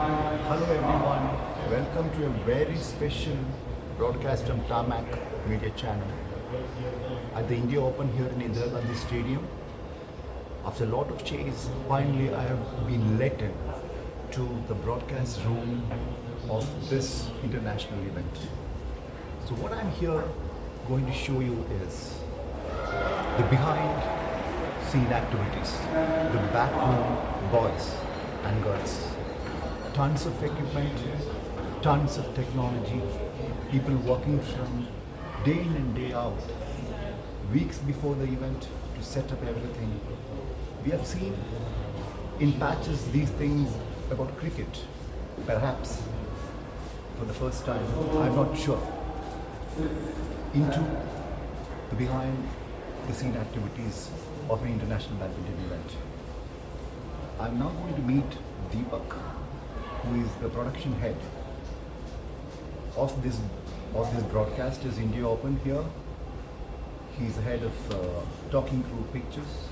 Hello everyone, welcome to a very special broadcast from Tarmac Media Channel at the India Open here in Indira Gandhi Stadium. After a lot of chase, finally I have been let in to the broadcast room of this international event. So what I'm here going to show you is the behind scene activities, the backroom boys and girls. Tons of equipment, tons of technology, people working from day in and day out, weeks before the event to set up everything. We have seen in patches these things about cricket, perhaps for the first time, I'm not sure, into the behind the scene activities of an international badminton event. I'm now going to meet Deepak, who is the production head of this broadcast is India Open here. He's the head of Talking Through Pictures,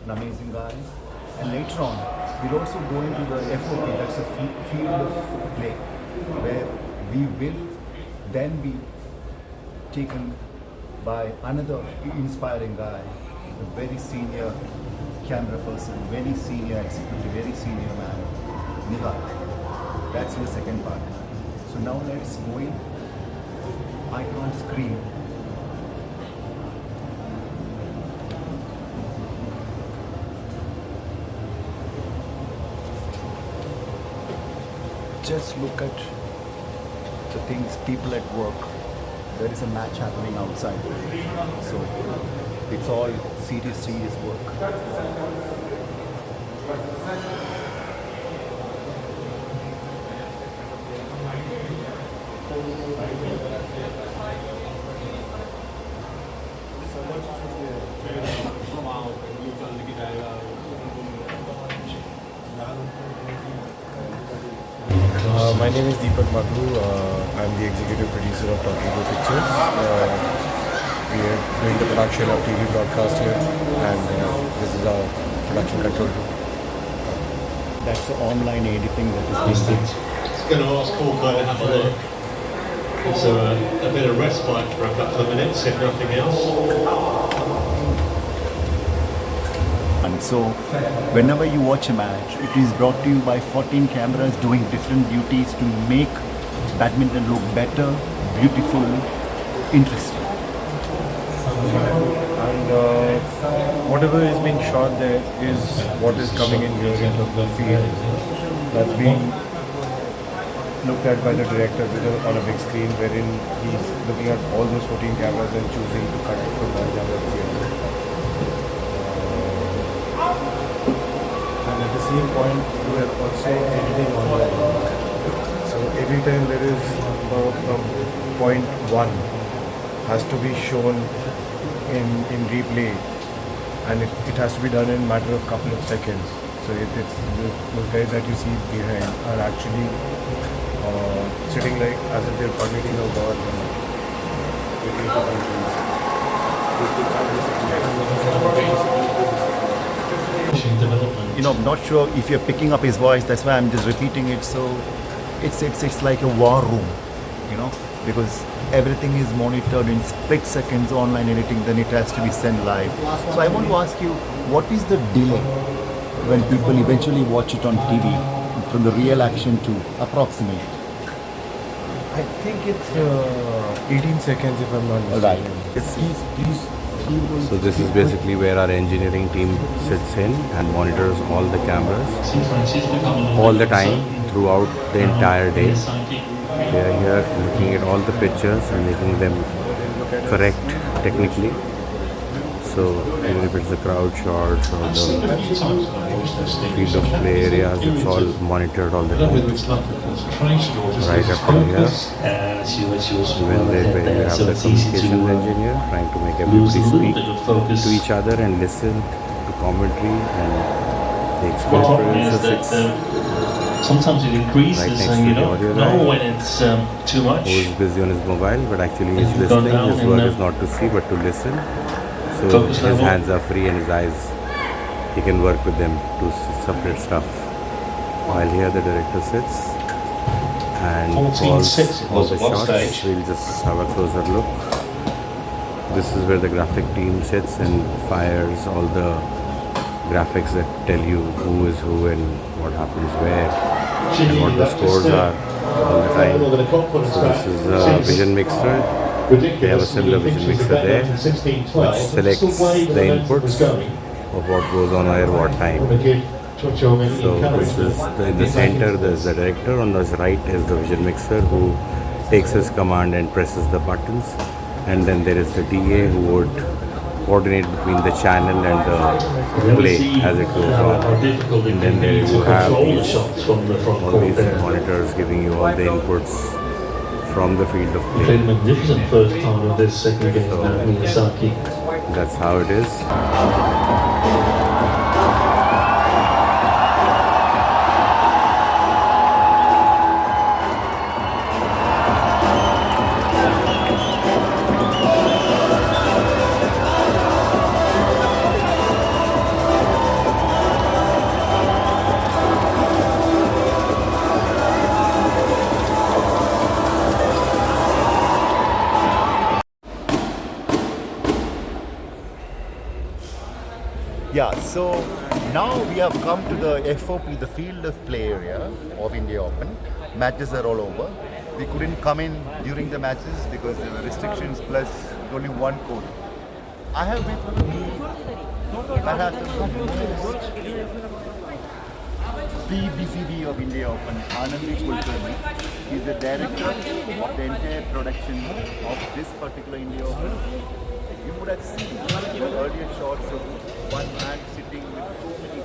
an amazing guy. And later on, we'll also go into the FOP, that's a field of play, where we will then be taken by another inspiring guy, a very senior camera person, very senior executive, very senior man, Nihal. That's in the second part. So now let's go in. I can't scream. Just look at the things, people at work. There is a match happening outside. So it's all serious work. My name is Deepak Madhu. I'm the executive producer of Talking Through Pictures. We are doing the production of TV broadcast here, and this is our production control room. That's the online editing that is being done. Just going to ask Hawkeye to have a look. It's a bit of respite for a couple of minutes, if nothing else. And so, whenever you watch a match, it is brought to you by 14 cameras doing different duties to make badminton look better, beautiful, interesting. And whatever is being shot there is what is coming in here into the field. That's being looked at by the director on a big screen, wherein he's looking at all those 14 cameras and choosing to cut it from one camera to the other. And at the same point, we are also editing online. So every time there is a point one has to be shown in replay, and it has to be done in a matter of couple of seconds. So it's those guys that you see behind are actually sitting like as if they're coordinating a war between two countries. You know, I'm not sure if you're picking up his voice, that's why I'm just repeating it. So it's like a war room, you know, because everything is monitored in split seconds online editing, then it has to be sent live. So I want to ask you, what is the delay when people eventually watch it on TV from the real action to approximate? I think it's 18 seconds if I'm not mistaken. Right. So this is basically where our engineering team sits in and monitors all the cameras all the time throughout the entire day. They are here looking at all the pictures and making them correct technically. So even if it's the crowd shots or the field of play areas, it's all monitored all the time. Right up from here, when we have the communications engineer trying to make everybody speak to each other and listen to commentary and the experience. Sometimes it increases, right next and to you the don't audio know line. when it's too much. Who is busy on his mobile, but actually he's You've gone listening. down His in work the is not to see but to listen. So focus his level. hands are free and his eyes, he can work with them to separate stuff. While here the director sits and 14 calls sets it all was the at one shots. stage. We'll just have a closer look. This is where the graphic team sits and fires all the graphics that tell you who is who and what happens where and what the scores are all the time. So this is a vision mixer. They have a similar vision mixer there which selects the inputs of what goes on at what time. So this is in the center there's the director, on the right is the vision mixer who takes his command and presses the buttons, and then there is the DA who would coordinate between the channel and the play as it goes on. And then there you have all these monitors giving you all the inputs from the field of It's play. been a magnificent first time of this second game So- now, Miyazaki. That's how it is. Yeah, so now we have come to the FOP, the field of play area of India Open. Matches are all over. We couldn't come in during the matches because there were restrictions plus only one court. I have with me perhaps the most PBCB of India Open, Anandi Kulkarni. He's the director of the entire production of this particular India Open. You would have seen the earlier shots of one man sitting with so many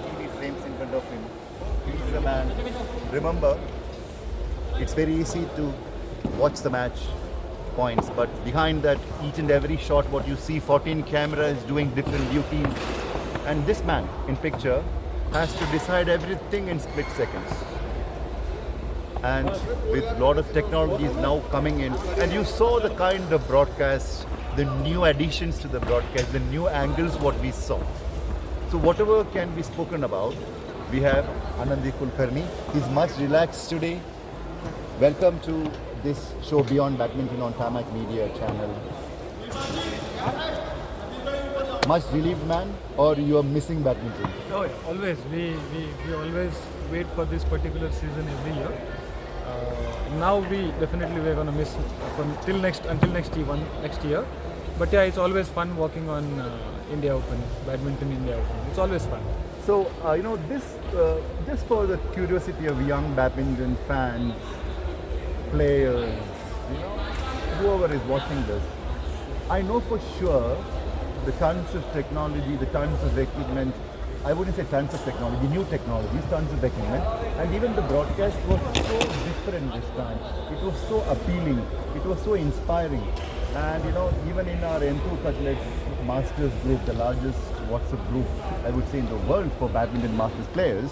TV frames in front of him. He's the man. Remember, it's very easy to watch the match points, but behind that, each and every shot, what you see, 14 cameras doing different duties, and this man in picture has to decide everything in split seconds. And with a lot of technologies now coming in, and you saw the kind of broadcast, the new additions to the broadcast, the new angles what we saw. So whatever can be spoken about, we have Anandi Kulkarni. He's much relaxed today. Welcome to this show Beyond Badminton on Tarmac Media channel. Much relieved man, or you are missing badminton? Oh, always. We always wait for this particular season every year. Now we definitely we're gonna miss until next year. But yeah, it's always fun working on India Open, Badminton India Open. It's always fun. So, this just for the curiosity of young badminton fans, players, whoever is watching this, I know for sure the tons of technology, the tons of equipment, I wouldn't say tons of technology, new technologies, tons of equipment, and even the broadcast was so different this time. It was so appealing, it was so inspiring. And even in our M2 Athletes Masters group, the largest WhatsApp group, I would say, in the world for badminton masters players,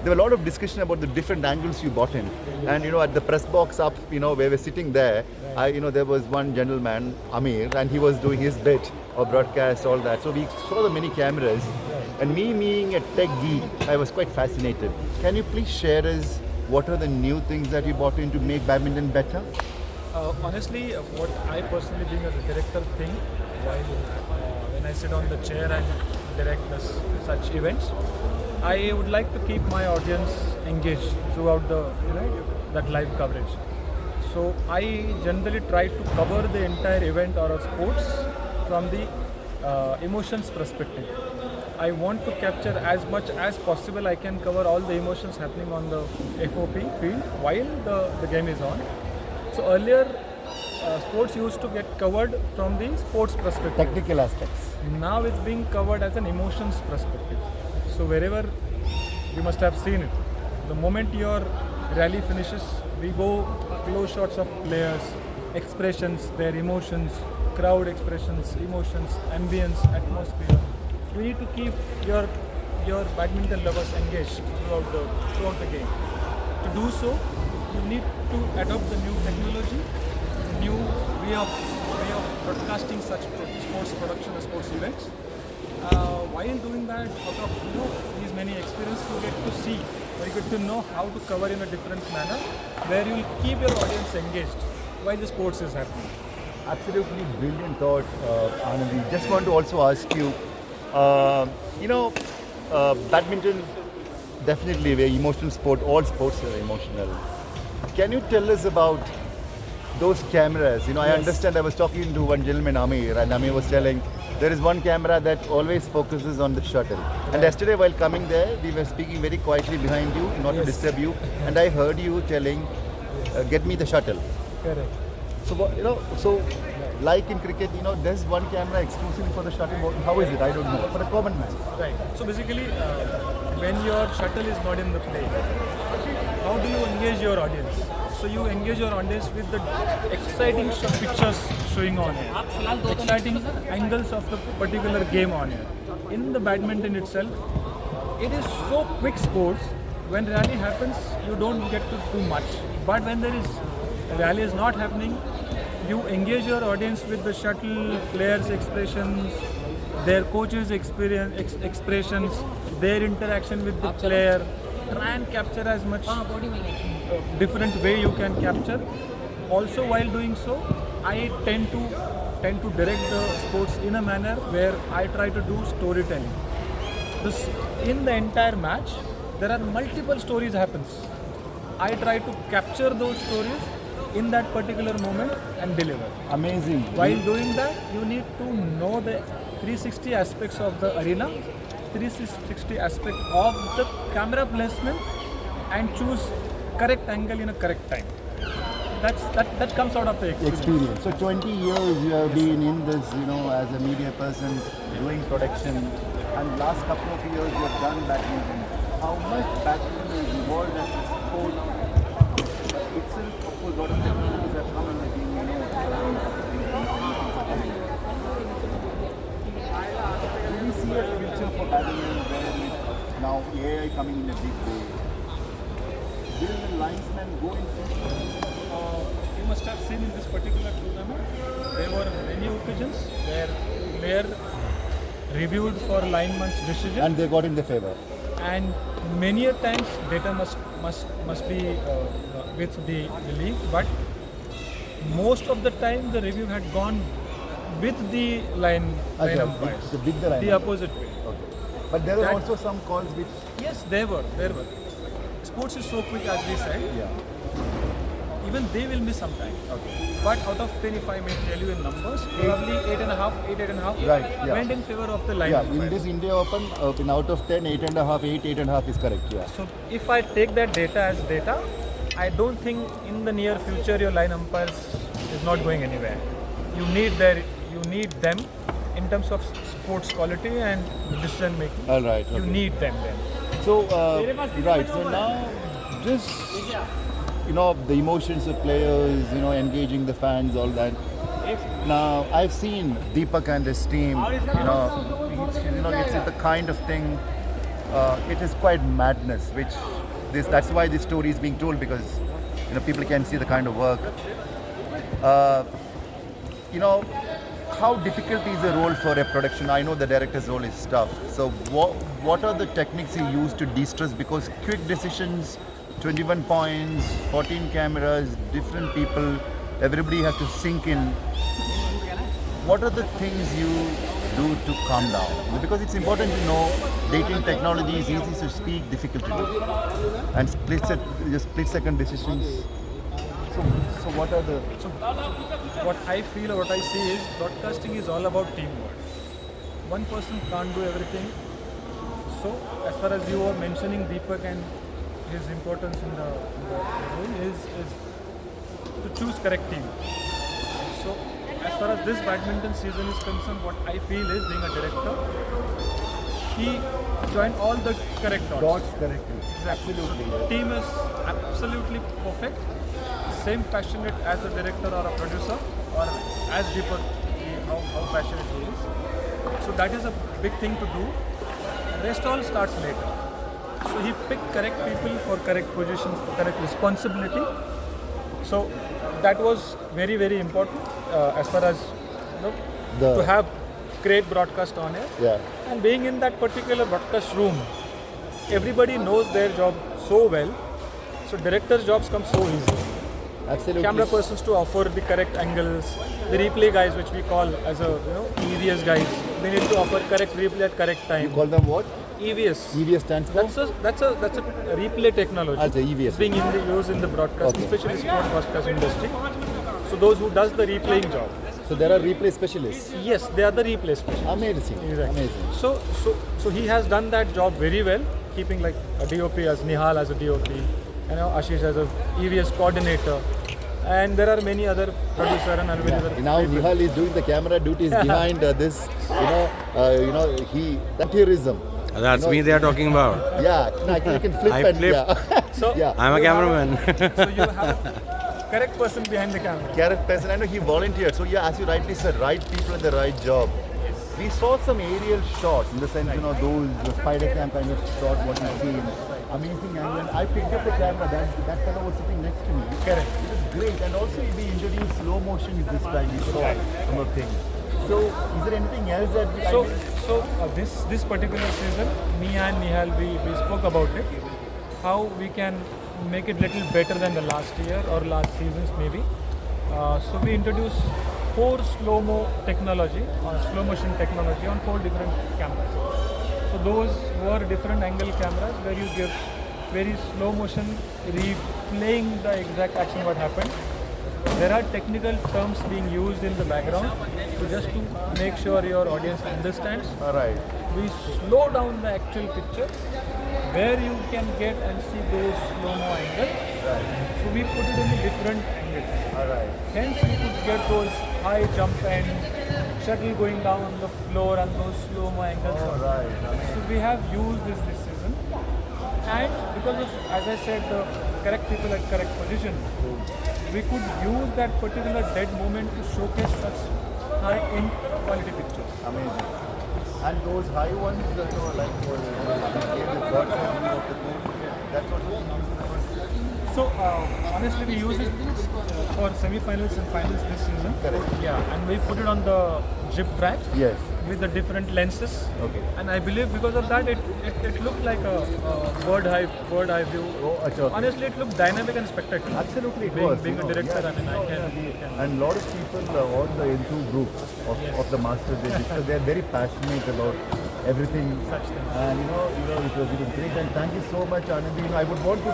there were a lot of discussion about the different angles you bought in. And at the press box up, where we're sitting there, there was one gentleman, Amir, and he was doing his bit of broadcast, all that. So we saw the many cameras, and me being a tech geek, I was quite fascinated. Can you please share us what are the new things that you bought in to make badminton better? Honestly, what I personally being as a director think while when I sit on the chair and direct such events, I would like to keep my audience engaged throughout that live coverage. So I generally try to cover the entire event or a sports from the emotions perspective. I want to capture as much as possible. I can cover all the emotions happening on the FOP field while the game is on. So earlier, sports used to get covered from the sports perspective. Technical aspects. Now it's being covered as an emotions perspective. So wherever you must have seen it, the moment your rally finishes, we go close shots of players, expressions, their emotions, crowd expressions, emotions, ambience, atmosphere. You need to keep your badminton lovers engaged throughout the game. To do so, you need to adopt the new technology, new way of broadcasting such sports production or sports events. While doing that, out of these many experiences, you get to see very good to know how to cover in a different manner, where you will keep your audience engaged while the sports is happening. Absolutely brilliant thought, Anandi. Just want to also ask you, badminton definitely a very emotional sport. All sports are emotional. Can you tell us about those cameras? I understand. I was talking to one gentleman, Amir, and Amir was telling there is one camera that always focuses on the shuttle. And yesterday, while coming there, we were speaking very quietly behind you, not to disturb you, and I heard you telling, "Get me the shuttle." Correct. So like in cricket, there's one camera exclusively for the shuttle. How is it? I don't know. For a common man. Right. So basically, when your shuttle is not in the play, how do you engage your audience? So you engage your audience with the exciting pictures showing on here, exciting angles of the particular game on here. In the badminton itself, it is so quick sports. When rally happens, you don't get to do much. But when rally is not happening, you engage your audience with the shuttle, players' expressions, their coaches' expressions, their interaction with the player. Try and capture as much different way you can capture. Also, while doing so, I tend to direct the sports in a manner where I try to do storytelling. In the entire match, there are multiple stories happens. I try to capture those stories in that particular moment and deliver. Amazing. While doing that, you need to know the 360 aspects of the arena, 360 aspect of the camera placement, and choose correct angle in a correct time. That comes out of the experience. So 20 years you have been in this, as a media person, doing production, and last couple of years you have done badminton. How much badminton is evolved as a sport? Itself, of course, a lot of technologies have come in the game, Do we see a future for badminton where with now AI coming in a big way? Will the linesman go in future? You must have seen in this particular tournament, there were many occasions where player reviewed for lineman's decision, And they got in their favor. and many a times data must be with the league, but most of the time the review had gone with the line umpires, With the line. the opposite way. Okay. But there were That- also some calls which. Yes, there were. Sports is so quick, as we said. Yeah. Even they will miss sometime. Okay. But out of 10, if I may tell you in numbers, probably 8.5 Right, yeah. went in favor of the line Yeah, umpires. in this India Open, in out of 10, 8.5 is correct. Yeah. So if I take that data as data, I don't think in the near future your line umpires is not going anywhere. You need them in terms of sports quality and decision making. All right. You Okay. need them then. So, right. So now, just the emotions of players, engaging the fans, all that. Now, I've seen Deepak and his team. It's the kind of thing. It is quite madness. That's why this story is being told, because people can see the kind of work. How difficult is the role for a production? I know the director's role is tough. So what are the techniques you use to de-stress? Because quick decisions, 21 points, 14 cameras, different people, everybody has to sink in. What are the things you do to calm down? Because it's important to know dating technology is easy to speak, difficult to do. And split-second decisions. So what are the... So what I feel or what I see is broadcasting is all about teamwork. One person can't do everything. So as far as you were mentioning Deepak and his importance in the role is to choose correct team. So as far as this badminton season is concerned, what I feel is, being a director, he joined all the correct dots. Dots correctly. Absolutely. So team is absolutely perfect. Same passionate as a director or a producer, or as Deepak, how passionate he is. So that is a big thing to do. Rest all starts later. So he picked correct people for correct positions, for correct responsibility. So that was very, very important as far as to have great broadcast on air. Yeah. And being in that particular broadcast room, everybody knows their job so well. So directors' jobs come so easy. Absolutely. Camera persons to offer the correct angles. The replay guys, which we call as a EVS guys, they need to offer correct replay at correct You time. call them what? EVS. EVS stands for? That's a replay technology. That's a EVS. It's being used in the broadcast, Okay. especially sport broadcast industry. So those who does the replaying job. So there are replay specialists. Yes, they are the replay specialists. Amazing. Exactly. Amazing. So he has done that job very well, keeping like a DOP as Nihal as a DOP, Ashish as a EVS coordinator, and there are many other producer and many other. Now Nihal is doing the camera duties behind this, tourism. That's me they are talking about. Yeah, no, you can flip I and flip. yeah. So Yeah. I'm a you have cameraman. So you have correct person behind the camera. Carrot person, I know he volunteered. So yeah, as you rightly said, right people at the right job. We saw some aerial shots in the sense, those spider cam kind of shot what you see. Amazing angle. I picked up the camera, that fellow was sitting next to me. Correct. It was great. And also we introduced slow motion this time. We saw some of things. So is there anything else that we This particular season, me and Nihal, we spoke about it. How we can make it little better than the last year or last seasons maybe. So we introduced 4 slow-mo technology, slow motion technology on 4 different cameras. So those were different angle cameras where you give very slow motion replaying the exact action what happened. There are technical terms being used in the background to just to make sure your audience understands. Alright. We slow down the actual picture where you can get and see those slow-mo angles. So we put it in a different angles. Alright. Hence we could get those high jump and shuttle going down on the floor and those slow-mo angles. Alright. So we have used this season, and because of, as I said, the correct people at correct position, we could use that particular dead moment to showcase such high-end quality pictures. Amazing. And those high ones that were like that's what we use. So honestly, we use it for semi-finals and finals this season. Correct. Yeah, and we put it on the jib track Yes. with the different lenses. Okay. And I believe because of that, it looked like a bird eye view. Oh, okay. Honestly, it looked dynamic and spectacular. Absolutely, it Being, was. being a director, I mean, I can. And a lot of people on the N2 group of the masters, they are very passionate about everything. Such things. And it was great. And thank you so much, Anand. I would want to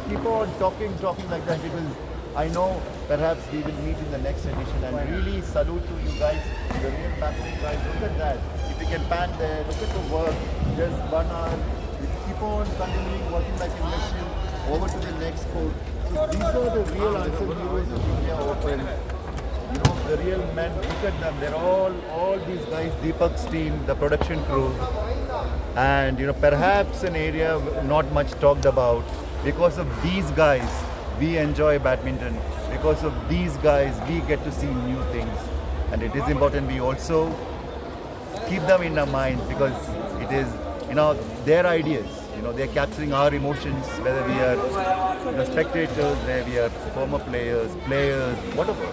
keep on talking like that because I know perhaps we will meet in the next edition. And really salute to you guys, the real passionate guys. Look at that. If you can pan there, look at the work. Just 1 hour. We keep on continuing working like a machine over to the next sport. So these are the real unsung heroes of India Open. The real men, look at them. They're all these guys, Deepak's team, the production crew. And perhaps an area not much talked about. Because of these guys, we enjoy badminton. Because of these guys, we get to see new things. And it is important we also keep them in our minds because it is, their ideas. They're capturing our emotions, whether we are spectators, whether we are former players, whatever.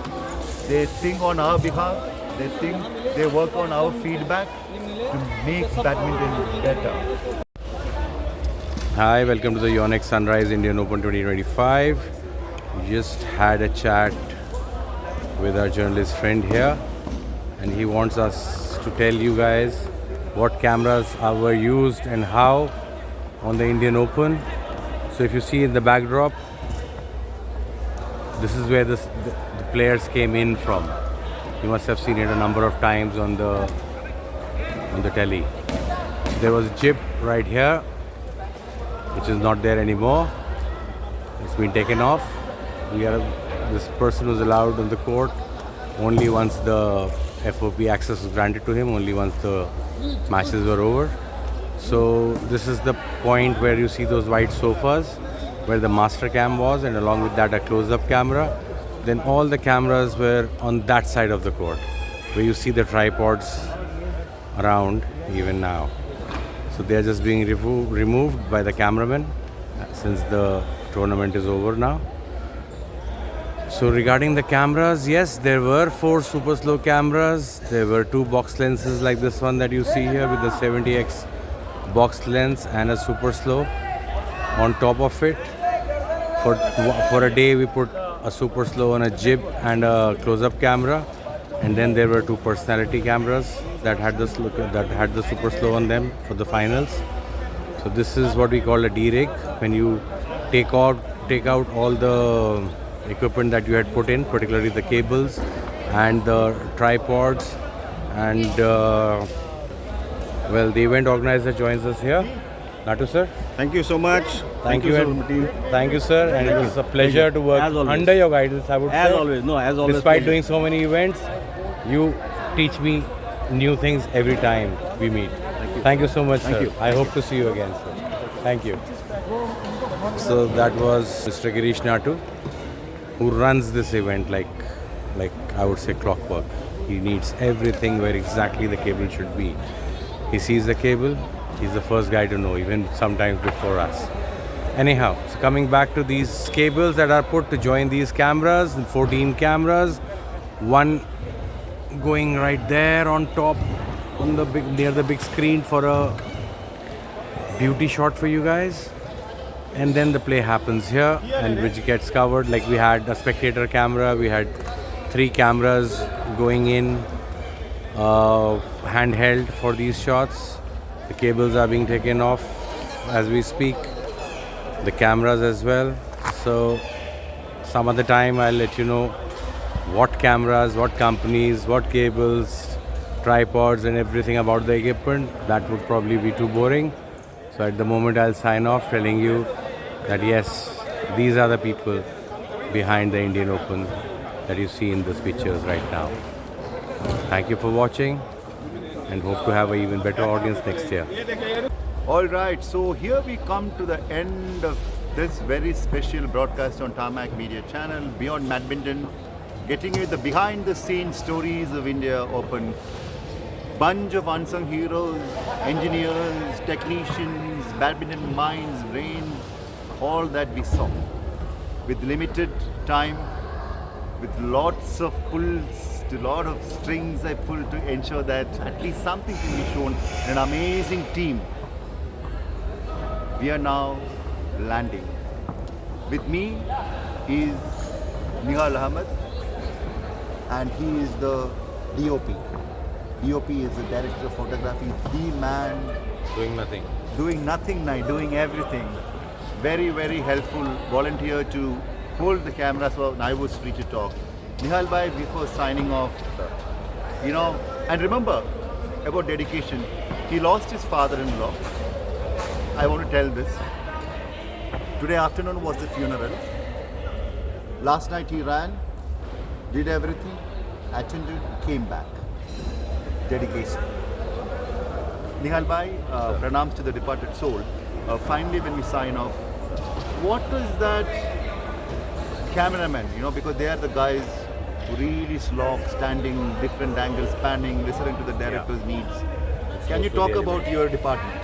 They think on our behalf, they work on our feedback to make badminton better. Hi, welcome to the Yonex Sunrise Indian Open 2025. We just had a chat with our journalist friend here, and he wants us to tell you guys what cameras were used and how on the Indian Open. So if you see in the backdrop, this is where the players came in from. You must have seen it a number of times on the telly. There was a chip right here, which is not there anymore. It's been taken off. This person was allowed on the court only once the FOP access was granted to him, only once the matches were over. So this is the point where you see those white sofas where the master cam was, and along with that a close-up camera. Then all the cameras were on that side of the court where you see the tripods around even now. So they are just being removed by the cameraman since the tournament is over now. So regarding the cameras, yes, there were 4 super slow cameras. There were 2 box lenses like this one that you see here with the 70x box lens and a super slow on top of it. For a day we put a super slow on a jib and a close-up camera, and then there were two personality cameras that had the super slow on them for the finals. So this is what we call a D-rig. When you take out all the equipment that you had put in, particularly the cables and the tripods, and well, the event organizer joins us here. Natu sir, Thank you so much. thank you, team. thank you sir, and it was a pleasure to work As always. under your guidance, I would As say. always, no, as always. Despite pleasure. doing so many events, you teach me new things every time we meet. Thank you so much, Thank sir. you. I hope to see you again, sir. Thank you. So that was Mr. Girish Natu, who runs this event like I would say clockwork. He needs everything where exactly the cable should be. He sees the cable, he's the first guy to know, even sometimes before us. Anyhow, so coming back to these cables that are put to join these cameras, 14 cameras, one going right there on top, on the near the big screen for a beauty shot for you guys. And then the play happens here, and which gets covered. Like we had a spectator camera, we had 3 cameras going in, handheld for these shots. The cables are being taken off as we speak, the cameras as well. So some other time I'll let you know what cameras, what companies, what cables, tripods and everything about the equipment. That would probably be too boring. So at the moment I'll sign off telling you that yes, these are the people behind the Indian Open that you see in these pictures right now. Thank you for watching and hope to have an even better audience next year. All right, so here we come to the end of this very special broadcast on Tarmac Media Channel, Beyond Badminton, getting you the behind-the-scenes stories of India Open. Bunch of unsung heroes, engineers, technicians, badminton minds, brains, all that we saw. With limited time, with lots of pulls, to lot of strings I pulled to ensure that at least something can be shown. An amazing team. We are now landing. With me is Nihal Ahmed, and he is the DOP. DOP is the director of photography, the man Doing nothing. doing nothing now, doing everything. Very, very helpful volunteer to hold the camera so I was free to talk. Nihal bhai, before signing off, you know, and remember about dedication, he lost his father-in-law. I want to tell this. Today afternoon was the funeral. Last night he ran, did everything, attended, came back. Dedication. Nihal bhai, pranams to the departed soul. Finally, when we sign off, what is that cameraman, you know, because they are the guys who really slog, standing, different angles, panning, listening to the director's needs. Can you talk about your department?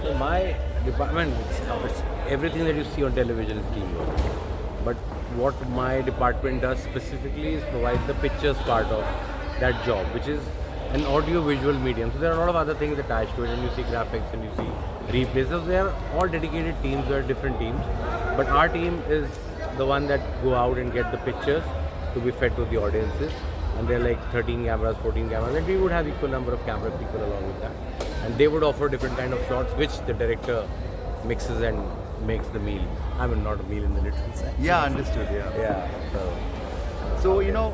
So my department, it's everything that you see on television is teamwork. But what my department does specifically is provide the pictures part of that job, which is an audio-visual medium. So there are a lot of other things attached to it, and you see graphics and you see replays. So they are all dedicated teams, they are different teams. But our team is the one that go out and get the pictures to be fed to the audiences. And they're like 13 cameras, 14 cameras, and we would have equal number of camera people along with that. And they would offer different kind of shots, which the director mixes and makes the meal. I mean, not a meal in the literal sense. Yeah, understood, yeah. Yeah. So, you know,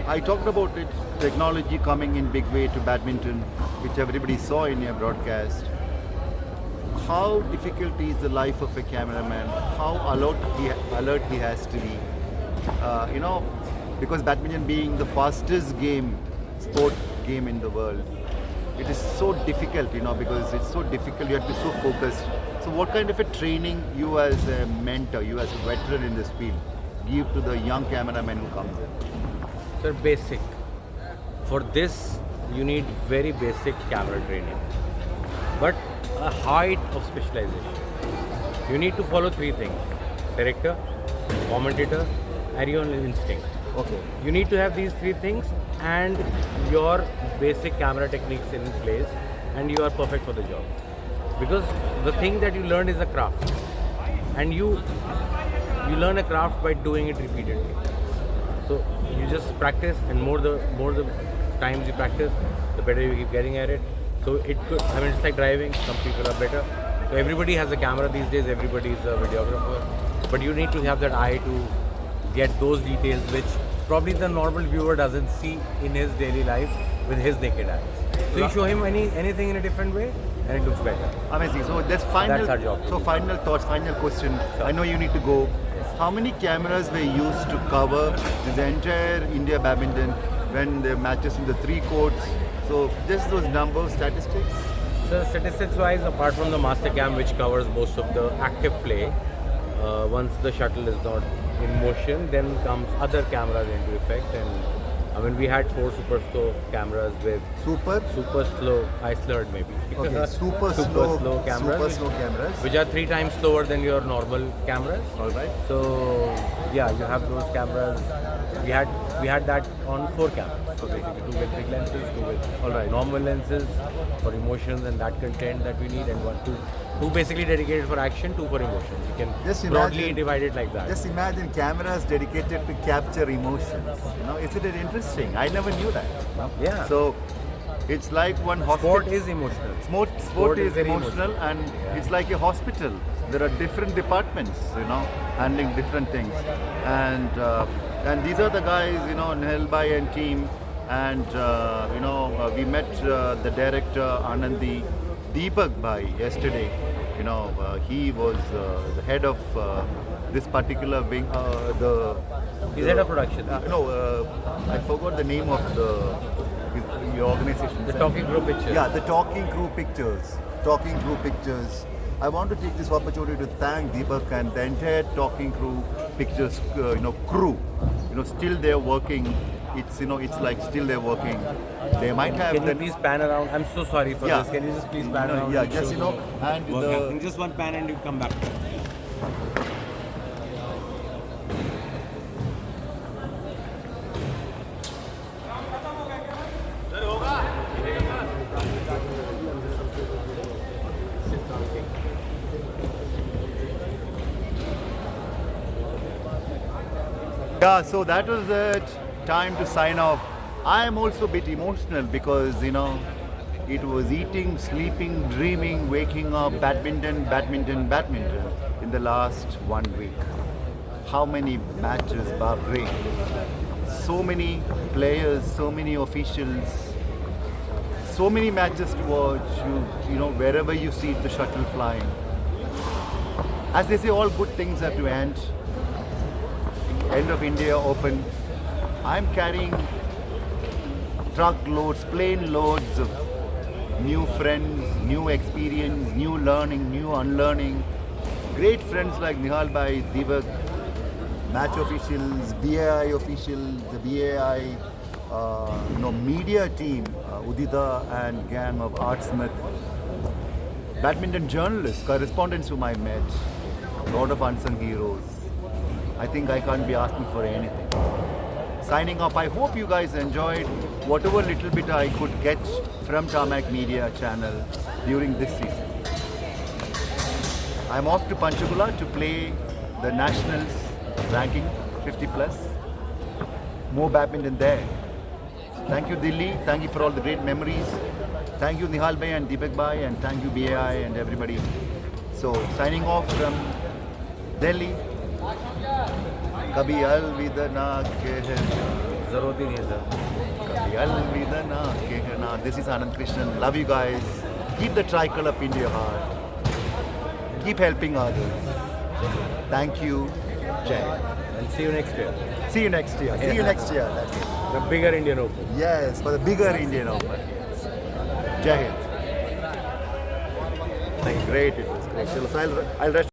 I talked about it, technology coming in big way to badminton, which everybody saw in your broadcast. How difficult is the life of a cameraman? How alert he has to be? You know, because badminton being the fastest sport game in the world, it is so difficult, you know, because it's so difficult, you have to be so focused. So what kind of a training you as a mentor, you as a veteran in this field, give to the young cameraman who comes in? Sir, basic. For this, you need very basic camera training, but a height of specialization. You need to follow 3 things: director, commentator, and your instinct. Okay. You need to have these 3 things and your basic camera techniques in place and you are perfect for the job. Because the thing that you learn is a craft, and you learn a craft by doing it repeatedly. So you just practice, and more the times you practice, the better you keep getting at it. So it could, I mean, it's like driving. Some people are better. So everybody has a camera these days. Everybody is a videographer, but you need to have that eye to get those details which probably the normal viewer doesn't see in his daily life with his naked eyes. So you show him anything in a different way, and it looks better. Amazing. So that's final. That's our job. So final thoughts, final question. I know you need to go. How many cameras were used to cover this entire India badminton when the matches in the 3 courts? So just those numbers, statistics. So statistics-wise, apart from the master cam, which covers most of the active play, once the shuttle is not in motion, then comes other cameras into effect. And I mean, we had 4 super slow cameras with Super slow. I slurred maybe. Okay, super slow cameras, super slow cameras. which are 3 times slower than your normal cameras. All right. So yeah, you have those cameras. We had that on 4 cameras. So basically 2 with big lenses, 2 with normal lenses for emotions and that content that we need, and 2 basically dedicated for action, 2 for emotions. You can Just broadly imagine- divide it like that. Just imagine cameras dedicated to capture emotions. Isn't it interesting? I never knew that. Yeah. So it's like one hospital. Sport is emotional. Sport is very emotional, and it's like a hospital. There are different departments, handling different things, and these are the guys, Nehal Bhai and team, and we met the director Anandi Deepak Bhai yesterday. He was the head of this particular wing. He's head of production. I forgot the name of the organization. The Talking Group Pictures. Yeah, the Talking Crew Pictures. Talking Crew Pictures. I want to take this opportunity to thank Deepak and the entire Talking Crew Pictures, crew. Still they're working. It's like still they're working. They might have. Can you please pan around? I'm so sorry for Yeah. this. Can you just please pan around? Yeah, and just show and work the. happening? Just one pan and you come back. Yeah, so that was it. Time to sign off. I am also a bit emotional because, it was eating, sleeping, dreaming, waking up, badminton in the last 1 week. How many matches, Bahrain? So many players, so many officials, so many matches to watch. Wherever you see the shuttle flying. As they say, all good things have to end. End of India Open. I'm carrying truckloads, plane loads of new friends, new experience, new learning, new unlearning. Great friends like Nehal Bhai, Deepak, match officials, BAI officials, the BAI media team, Udita and gang of Artsmith, badminton journalists, correspondents whom I met, a lot of unsung heroes. I think I can't be asking for anything. Signing off. I hope you guys enjoyed whatever little bit I could get from Tarmac Media channel during this season. I'm off to Panchkula to play the Nationals ranking 50 plus. More badminton there. Thank you Delhi. Thank you for all the great memories. Thank you Nehal Bhai and Deepak Bhai, and thank you BAI and everybody. So signing off from Delhi. कभी अलविदा ना कहना जरूरत ही नहीं है sir. कभी अलविदा ना कहना. This is Anand Krishnan. Love you guys. Keep the tricolor up in your heart. Keep helping others. Thank you. Jai. And see you next year. See you next year. See you next year. That's it. The bigger Indian Open. Yes, for the bigger Indian Open. Jai Hind. Great. It was great. So I'll rest